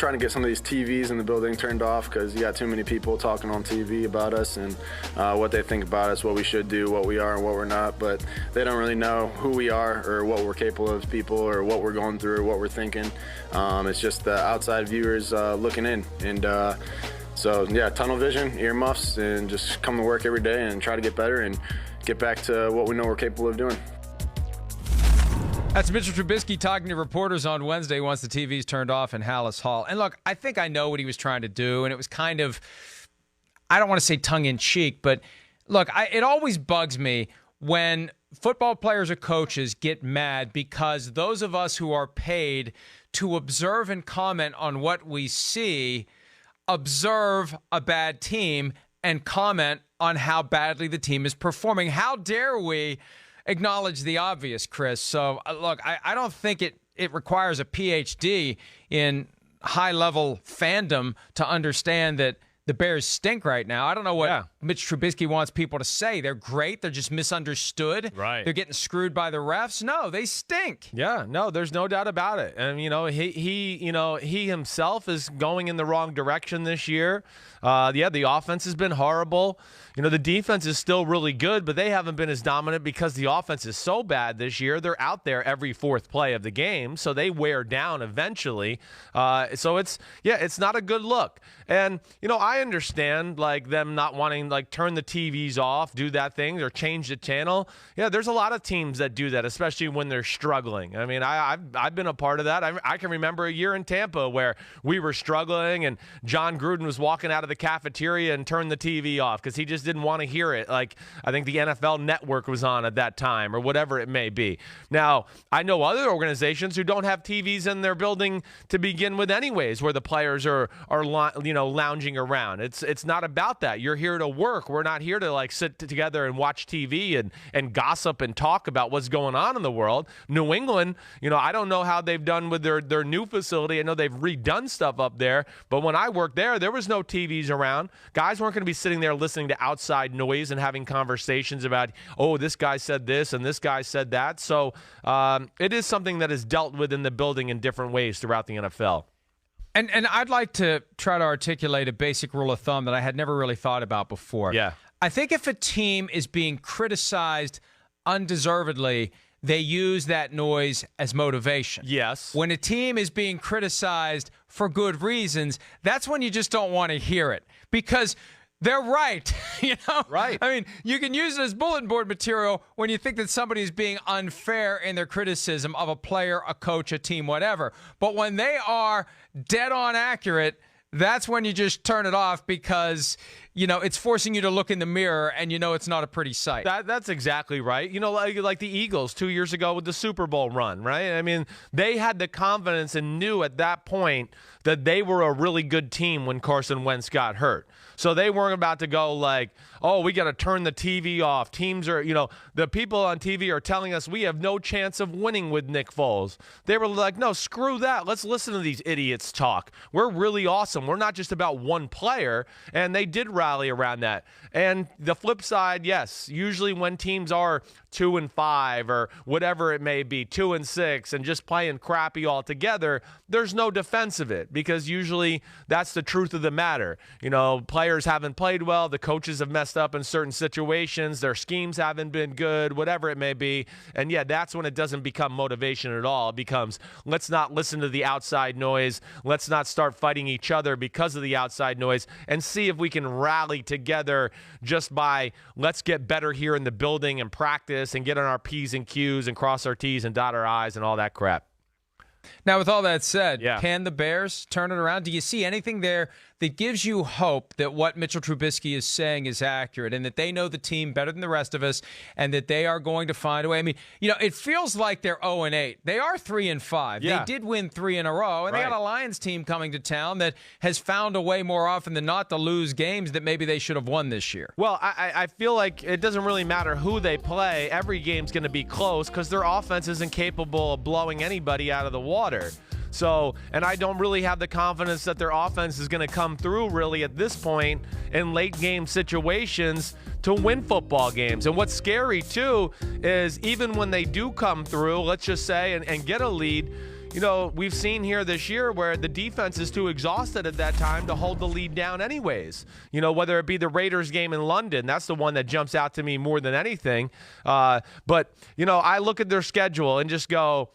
trying to get some of these TVs in the building turned off because you got too many people talking on TV about us and what they think about us, what we should do, what we are and what we're not. But they don't really know who we are or what we're capable of as people or what we're going through or what we're thinking. It's just the outside viewers looking in. And so, yeah, tunnel vision, earmuffs, and just come to work every day and try to get better and get back to what we know we're capable of doing. That's Mitchell Trubisky talking to reporters on Wednesday once the TV's turned off in Halas Hall. And look, I think I know what he was trying to do, and it was kind of, I don't want to say tongue-in-cheek, but look, it always bugs me when football players or coaches get mad because those of us who are paid to observe and comment on what we see observe a bad team and comment on how badly the team is performing. How dare we acknowledge the obvious, Chris? So, look, I don't think it requires a PhD in high-level fandom to understand that the Bears stink right now. I don't know what Mitch Trubisky wants people to say. They're great. They're just misunderstood. Right. They're getting screwed by the refs. No, they stink. Yeah, no, there's no doubt about it. And he himself is going in the wrong direction this year. The offense has been horrible. The defense is still really good, but they haven't been as dominant because the offense is so bad this year. They're out there every fourth play of the game, so they wear down eventually. So it's not a good look. And I understand them not wanting turn the TVs off, do that thing, or change the channel. Yeah, there's a lot of teams that do that, especially when they're struggling. I mean, I've been a part of that. I can remember a year in Tampa where we were struggling, and John Gruden was walking out of the cafeteria and turned the TV off because he just didn't want to hear it. I think the NFL Network was on at that time, or whatever it may be. Now, I know other organizations who don't have TVs in their building to begin with, anyways, where the players are lounging around. It's not about that. You're here to work. We're not here to sit together and watch TV and gossip and talk about what's going on in the world. New England, I don't know how they've done with their new facility. I know they've redone stuff up there, but when I worked there was no TVs around. Guys weren't going to be sitting there listening to outside noise and having conversations about, oh, this guy said this and this guy said that. So it is something that is dealt with in the building in different ways throughout the NFL. And I'd like to try to articulate a basic rule of thumb that I had never really thought about before. Yeah. I think if a team is being criticized undeservedly, they use that noise as motivation. Yes. When a team is being criticized for good reasons, that's when you just don't want to hear it because they're right. Right. I mean, you can use it as bulletin board material when you think that somebody is being unfair in their criticism of a player, a coach, a team, whatever. But when they are dead on accurate, that's when you just turn it off because, it's forcing you to look in the mirror and it's not a pretty sight. That's exactly right. Like the Eagles 2 years ago with the Super Bowl run, right? I mean, they had the confidence and knew at that point that they were a really good team when Carson Wentz got hurt. So they weren't about to go we got to turn the TV off. Teams are, the people on TV are telling us we have no chance of winning with Nick Foles. They were like, no, screw that. Let's listen to these idiots talk. We're really awesome. We're not just about one player. And they did rally around that. And the flip side, yes, usually when teams are 2-5 or whatever it may be, 2-6 and just playing crappy altogether, there's no defense of it because usually that's the truth of the matter. Players haven't played well. The coaches have messed up in certain situations. Their schemes haven't been good, whatever it may be. And that's when it doesn't become motivation at all. It becomes, let's not listen to the outside noise. Let's not start fighting each other because of the outside noise and see if we can rally together just by let's get better here in the building and practice and get on our P's and Q's and cross our T's and dot our I's and all that crap. Now, with all that said, can the Bears turn it around? Do you see anything there that gives you hope that what Mitchell Trubisky is saying is accurate and that they know the team better than the rest of us and that they are going to find a way? I mean, it feels like they're 0-8. They are 3-5. Yeah. They did win 3 in a row, and they got a Lions team coming to town that has found a way more often than not to lose games that maybe they should have won this year. Well, I feel like it doesn't really matter who they play. Every game's going to be close because their offense isn't capable of blowing anybody out of the water. So, and I don't really have the confidence that their offense is going to come through really at this point in late game situations to win football games. And what's scary too is even when they do come through, let's just say, and get a lead, we've seen here this year where the defense is too exhausted at that time to hold the lead down anyways. Whether it be the Raiders game in London, that's the one that jumps out to me more than anything. But I look at their schedule and just go,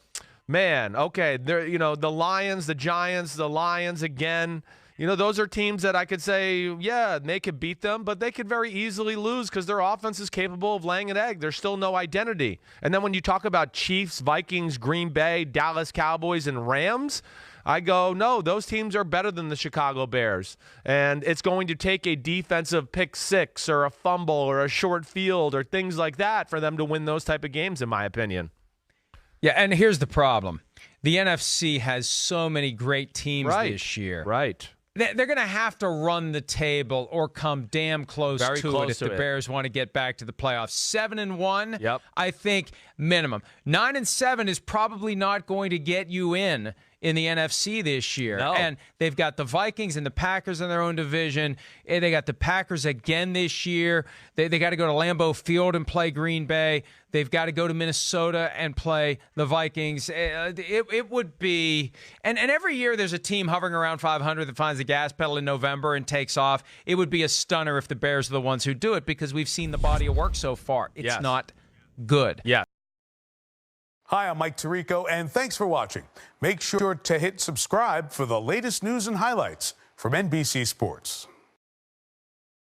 man, okay, they're, the Lions, the Giants, the Lions again. Those are teams that I could say, yeah, they could beat them, but they could very easily lose because their offense is capable of laying an egg. There's still no identity. And then when you talk about Chiefs, Vikings, Green Bay, Dallas Cowboys, and Rams, I go, no, those teams are better than the Chicago Bears. And it's going to take a defensive pick six or a fumble or a short field or things like that for them to win those type of games, in my opinion. Yeah, and here's the problem. The NFC has so many great teams this year. Right. They're going to have to run the table or come damn close to it if the Bears want to get back to the playoffs. 7-1, yep. I think, minimum. 9-7 is probably not going to get you in the NFC this year. No. And they've got the Vikings and the Packers in their own division. And they got the Packers again this year. They got to go to Lambeau Field and play Green Bay. They've got to go to Minnesota and play the Vikings. It would be – and every year there's a team hovering around 500 that finds the gas pedal in November and takes off. It would be a stunner if the Bears are the ones who do it because we've seen the body of work so far. It's not good. Yeah. Hi, I'm Mike Tirico, and thanks for watching. Make sure to hit subscribe for the latest news and highlights from NBC Sports.